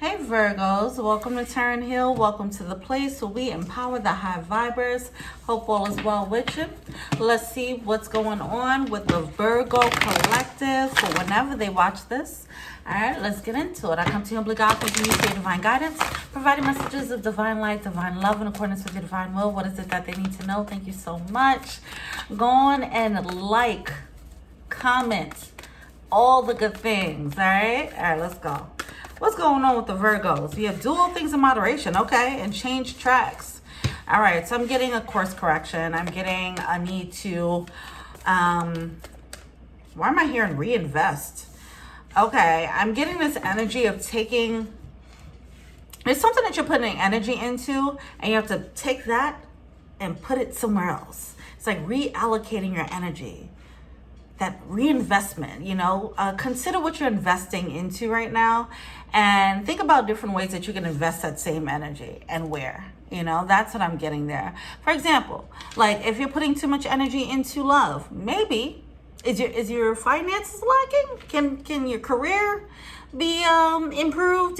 Hey Virgos, welcome to Turn Hill. Welcome to the place where we empower the high vibers. Hope all is well with you. Let's see what's going on with the Virgo collective for whenever they watch this. All right, let's get into it. I come to you humbly, God, for you for divine guidance, providing messages of divine light, divine love in accordance with your divine will. What is it that they need to know? Thank you so much. Go on and like, comment, all the good things. All right, let's go. What's going on with the Virgos? We have dual things in moderation, okay, and change tracks. All right, so I'm getting a course correction. I'm getting a need to, why am I hearing reinvest? Okay, I'm getting this energy of taking, there's something that you're putting energy into, and you have to take that and put it somewhere else. It's like reallocating your energy. That reinvestment, consider what you're investing into right now and think about different ways that you can invest that same energy and where, that's what I'm getting there. For example, like if you're putting too much energy into love, maybe is your finances lacking? Can your career be improved?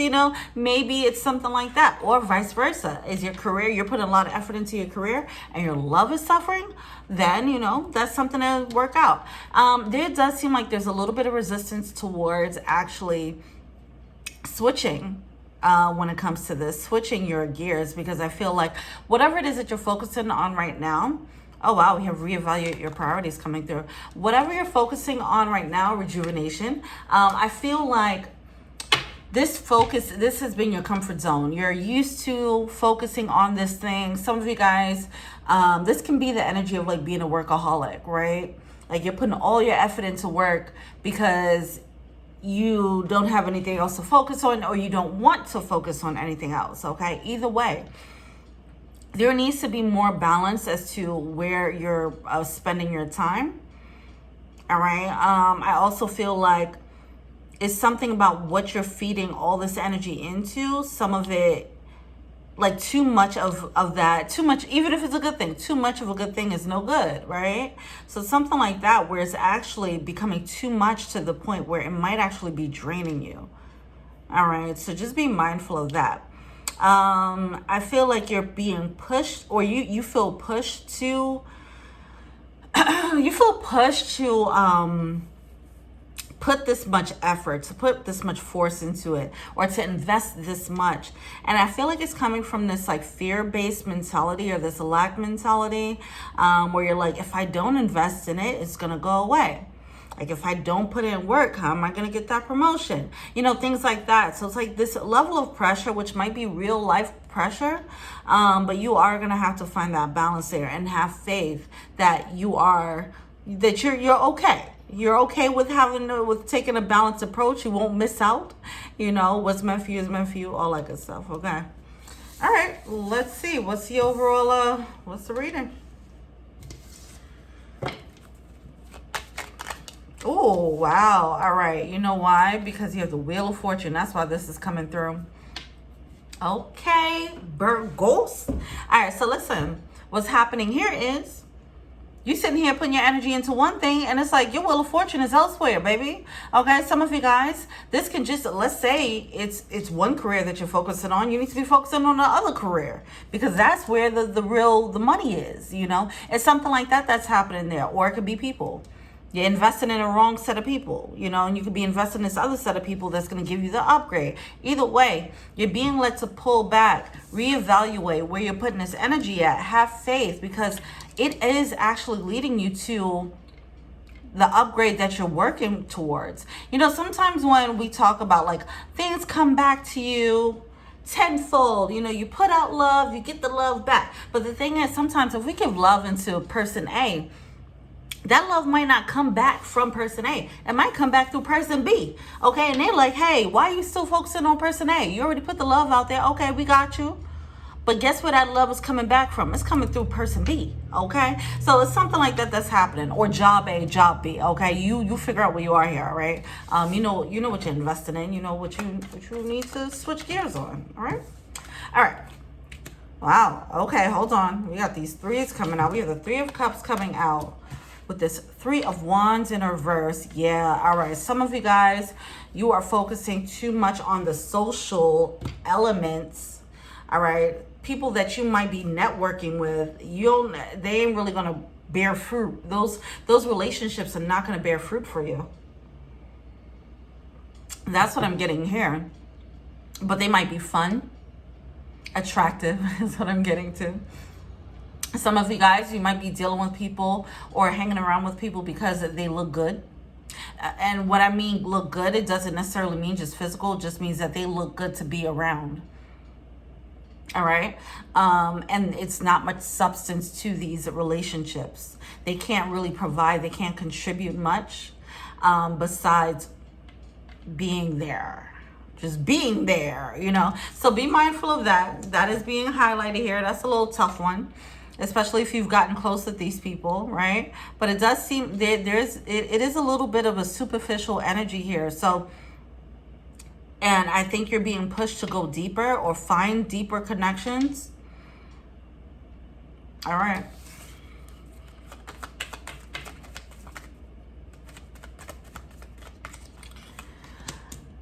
Maybe it's something like that, or vice versa. Is your career, you're putting a lot of effort into your career and your love is suffering? Then that's something to work out. There does seem like there's a little bit of resistance towards actually switching when it comes to this, switching your gears, because I feel like whatever it is that you're focusing on right now, oh wow, we have reevaluate your priorities coming through. Whatever you're focusing on right now, rejuvenation, I feel like this has been your comfort zone. You're used to focusing on this thing. Some of you guys, this can be the energy of like being a workaholic, right? Like you're putting all your effort into work because you don't have anything else to focus on, or you don't want to focus on anything else, okay? Either way, there needs to be more balance as to where you're spending your time, all right? I also feel like it's something about what you're feeding all this energy into. Some of it, like too much of that, too much, even if it's a good thing, too much of a good thing is no good, right? So something like that where it's actually becoming too much to the point where it might actually be draining you, all right? So just be mindful of that. I feel like you're being pushed, or you feel pushed to, put this much effort, to put this much force into it, or to invest this much. And I feel like it's coming from this like fear-based mentality, or this lack mentality, where you're like, if I don't invest in it, it's gonna go away. Like if I don't put in work, how am I gonna get that promotion? Things like that. So it's like this level of pressure, which might be real life pressure, but you are gonna have to find that balance there and have faith that you're okay. You're okay with taking a balanced approach. You won't miss out. What's meant for you is meant for you. All that good stuff. Okay. All right. Let's see. What's the overall? What's the reading? Oh wow. All right. You know why? Because you have the Wheel of Fortune. That's why this is coming through. Okay, Virgos. All right. So listen. What's happening here is, you sitting here putting your energy into one thing, and it's like your Wheel of Fortune is elsewhere, baby. Okay, some of you guys, this can just, let's say it's one career that you're focusing on. You need to be focusing on the other career, because that's where the money is. It's something like that that's happening there. Or it could be people. You're investing in a wrong set of people, and you could be investing in this other set of people that's going to give you the upgrade. Either way, you're being led to pull back, reevaluate where you're putting this energy at. Have faith, because it is actually leading you to the upgrade that you're working towards. Sometimes when we talk about like things come back to you tenfold, you put out love, you get the love back. But the thing is, sometimes if we give love into person A, that love might not come back from person A. It might come back through person B. Okay, and they're like, hey, why are you still focusing on person A? You already put the love out there. Okay, we got you. But guess where that love is coming back from? It's coming through person B. Okay, so it's something like that that's happening. Or job A, job B. Okay, you figure out where you are here. All right, you know what you're investing in. You know what you need to switch gears on. All right. Wow. Okay, hold on. We got these threes coming out. We have the Three of Cups coming out with this Three of Wands in reverse. Yeah, all right. Some of you guys, you are focusing too much on the social elements. All right. People that you might be networking with, they ain't really gonna bear fruit. Those relationships are not gonna bear fruit for you. That's what I'm getting here. But they might be fun, attractive is what I'm getting to. Some of you guys, you might be dealing with people or hanging around with people because they look good. And what I mean look good, it doesn't necessarily mean just physical. It just means that they look good to be around. All right. And it's not much substance to these relationships. They can't really provide. They can't contribute much besides being there. Just being there, you know. So be mindful of that. That is being highlighted here. That's a little tough one, especially if you've gotten close with these people, right? But it does seem it is a little bit of a superficial energy here. So, and I think you're being pushed to go deeper or find deeper connections. All right.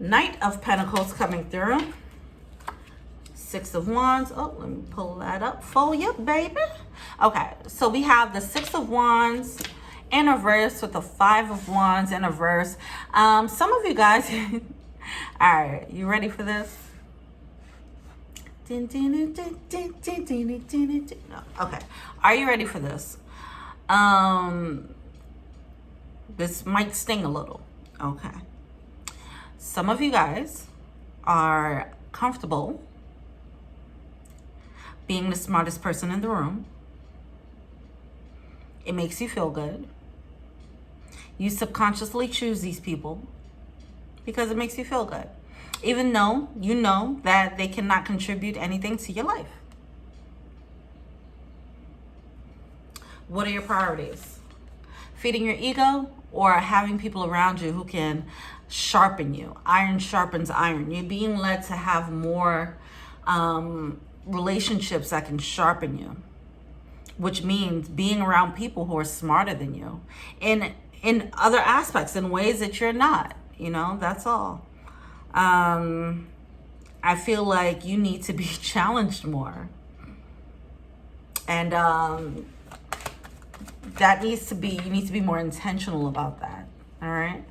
Knight of Pentacles coming through. Six of Wands. Oh, let me pull that up for you, baby. Okay, so we have the Six of Wands in reverse with the Five of Wands in reverse. Some of you guys... All right, you ready for this? Okay, are you ready for this? This might sting a little. Okay. Some of you guys are comfortable being the smartest person in the room. It makes you feel good. You subconsciously choose these people because it makes you feel good, even though you know that they cannot contribute anything to your life. What are your priorities? Feeding your ego or having people around you who can sharpen you? Iron sharpens iron. You're being led to have more relationships that can sharpen you, which means being around people who are smarter than you in other aspects, in ways that you're not. You know, that's all. I feel like you need to be challenged more. And that needs to be, you need to be more intentional about that. All right.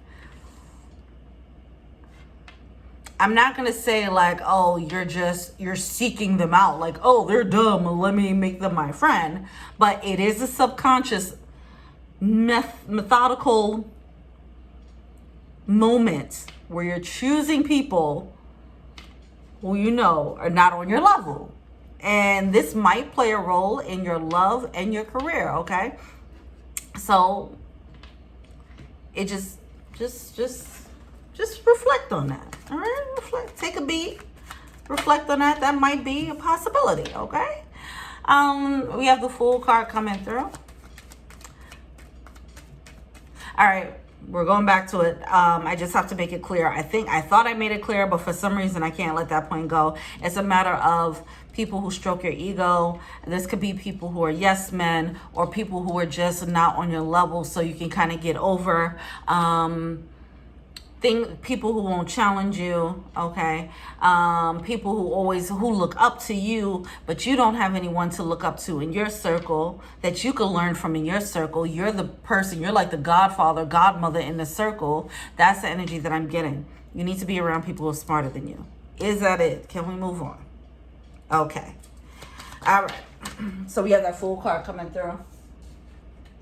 I'm not going to say like, oh, you're seeking them out. Like, oh, they're dumb. Let me make them my friend. But it is a subconscious, methodical moment where you're choosing people who you know are not on your level. And this might play a role in your love and your career, okay? So it just reflect on that. All right? Reflect. Take a beat. Reflect on that. That might be a possibility, okay? We have the Fool card coming through. All right. We're going back to it. I just have to make it clear. I thought I made it clear, but for some reason I can't let that point go. It's a matter of people who stroke your ego. This could be people who are yes men or people who are just not on your level, so you can kind of get over people who won't challenge you, okay? People who look up to you, but you don't have anyone to look up to in your circle that you could learn from in your circle. You're the person, you're like the godfather, godmother in the circle. That's the energy that I'm getting. You need to be around people who are smarter than you. Is that it? Can we move on? Okay. All right. So we have that Fool card coming through.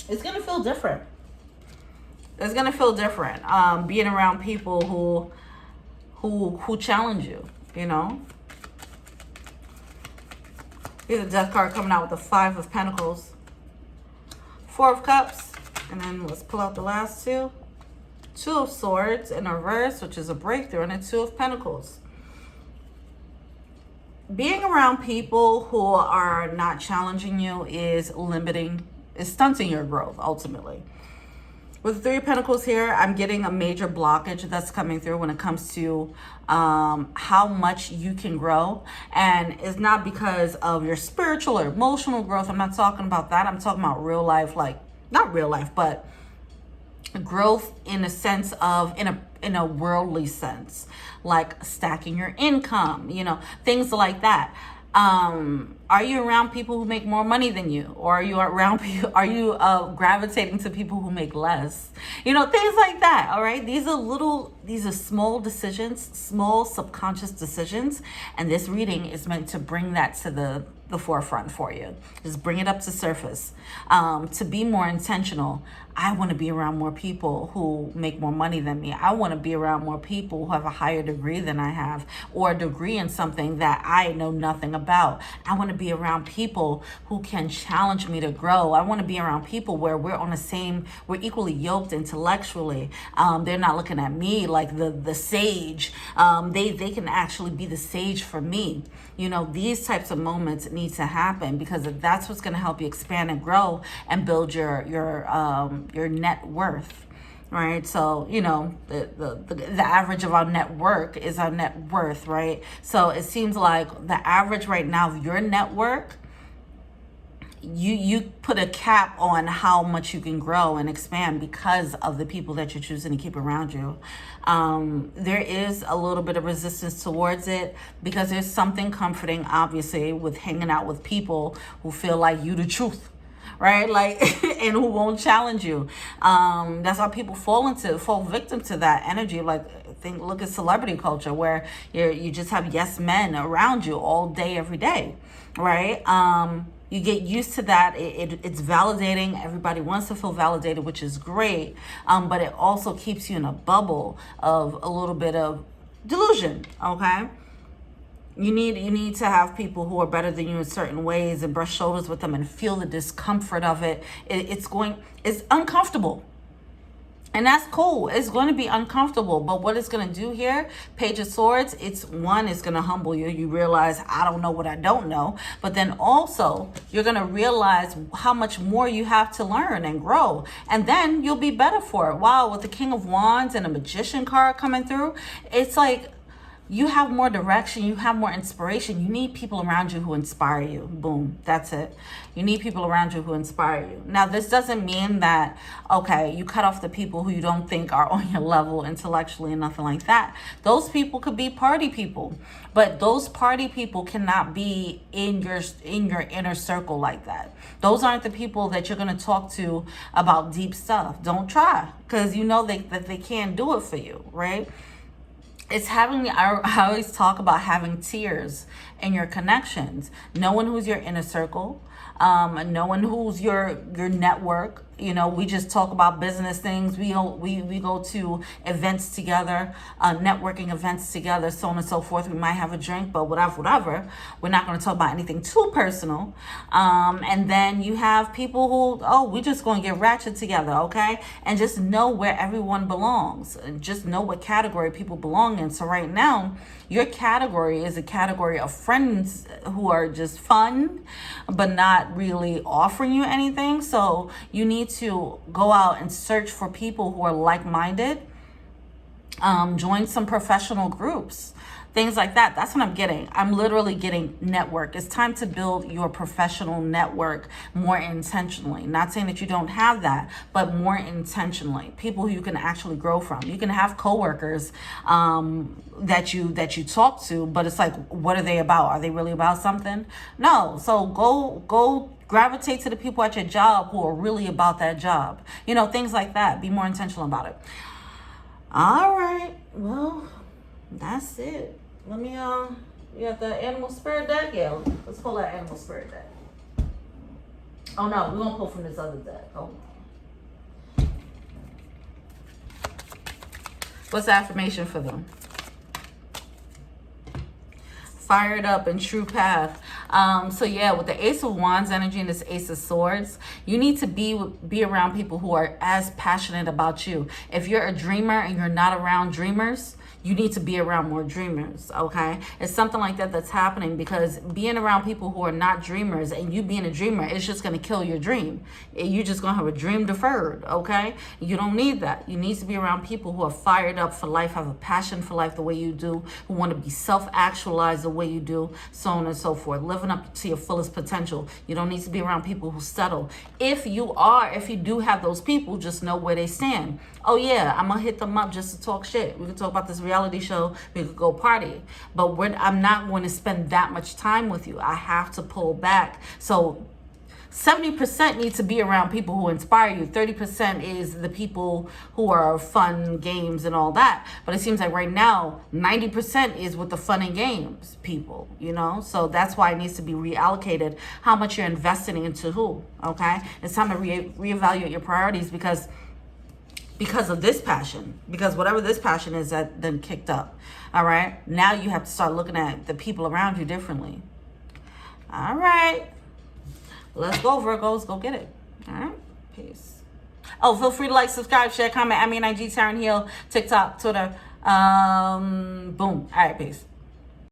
It's going to feel different. It's gonna feel different being around people who challenge you, you know. Here's the Death card coming out with the Five of Pentacles, Four of Cups, and then let's pull out the last two. Two of Swords in reverse, which is a breakthrough, and a Two of Pentacles. Being around people who are not challenging you is stunting your growth ultimately. With the Three of Pentacles here, I'm getting a major blockage that's coming through when it comes to how much you can grow. And it's not because of your spiritual or emotional growth. I'm not talking about that. I'm talking about real life, like not real life, but growth in a sense of, in a worldly sense, like stacking your income, you know, things like that. Are you around people who make more money than you, or are you around people, are you gravitating to people who make less, you know, things like that. All right, these are small decisions, small subconscious decisions, and this reading is meant to bring that to the forefront for you. Just bring it up to surface, to be more intentional. I want to be around more people who make more money than me. I want to be around more people who have a higher degree than I have, or a degree in something that I know nothing about. I want to be around people who can challenge me to grow. I want to be around people where we're equally yoked intellectually. They're not looking at me like the sage. They can actually be the sage for me. You know, these types of moments need to happen, because that's what's going to help you expand and grow and build your net worth, right? So, you know, the average of our net worth is our net worth, right? So it seems like the average right now of your net worth, you put a cap on how much you can grow and expand because of the people that you're choosing to keep around you. There is a little bit of resistance towards it, because there's something comforting, obviously, with hanging out with people who feel like you the truth, right? Like, and who won't challenge you. That's why people fall victim to that energy. Like, look at celebrity culture, where you just have yes men around you all day, every day, right? You get used to that. It's validating. Everybody wants to feel validated, which is great. But it also keeps you in a bubble of a little bit of delusion, okay? You need to have people who are better than you in certain ways, and brush shoulders with them and feel the discomfort of it. It's uncomfortable. And that's cool. It's going to be uncomfortable. But what it's going to do here, Page of Swords, it's going to humble you. You realize, I don't know what I don't know. But then also, you're going to realize how much more you have to learn and grow. And then you'll be better for it. Wow, with the King of Wands and a Magician card coming through, it's like, you have more direction, you have more inspiration. You need people around you who inspire you. Boom, that's it. You need people around you who inspire you. Now, this doesn't mean that, okay, you cut off the people who you don't think are on your level intellectually and nothing like that. Those people could be party people, but those party people cannot be in your inner circle like that. Those aren't the people that you're going to talk to about deep stuff. Don't try, because you know that they can't do it for you, right? It's I always talk about having tiers in your connections. Knowing who's your inner circle, knowing who's your network. You know, we just talk about business things. We go to events together, networking events together, so on and so forth. We might have a drink, but whatever. We're not going to talk about anything too personal. And then you have people who, we just going to get ratchet together, okay? And just know where everyone belongs. Just know what category people belong in. So right now, your category is a category of friends who are just fun, but not really offering you anything. So you need to go out and search for people who are like-minded. Join some professional groups, things like that. That's what I'm getting. I'm literally getting network. It's time to build your professional network more intentionally. Not saying that you don't have that, but more intentionally. People who you can actually grow from. You can have coworkers that you talk to, but it's like, what are they about? Are they really about something? No. So go gravitate to the people at your job who are really about that job. You know, things like that. Be more intentional about it. All right. Well, that's it. Let me, you got the animal spirit deck? Yeah, let's pull that animal spirit deck. Oh no, we're gonna pull from this other deck. Hold on. What's the affirmation for them? Fired up and true path. So yeah, with the Ace of Wands energy and this Ace of Swords, you need to be around people who are as passionate about you. If you're a dreamer and you're not around dreamers, you need to be around more dreamers, okay? It's something like that that's happening, because being around people who are not dreamers and you being a dreamer, it's just going to kill your dream. You're just going to have a dream deferred, okay? You don't need that. You need to be around people who are fired up for life, have a passion for life the way you do, who want to be self-actualized the way you do, so on and so forth, living up to your fullest potential. You don't need to be around people who settle. If you do have those people, just know where they stand. Oh yeah, I'm gonna hit them up just to talk shit. We can talk about this reality show, we could go party, but I'm not going to spend that much time with you. I have to pull back. So 70% need to be around people who inspire you. 30% is the people who are fun, games, and all that. But it seems like right now, 90% is with the fun and games people, you know? So that's why it needs to be reallocated, how much you're investing into who, okay? It's time to reevaluate your priorities, because of this passion, because whatever this passion is that then kicked up, all right? Now you have to start looking at the people around you differently. All right. Let's go, Virgos. Go get it. All right. Peace. Oh, feel free to like, subscribe, share, comment. IG, Taryn Hill, TikTok, Twitter. Boom. All right. Peace.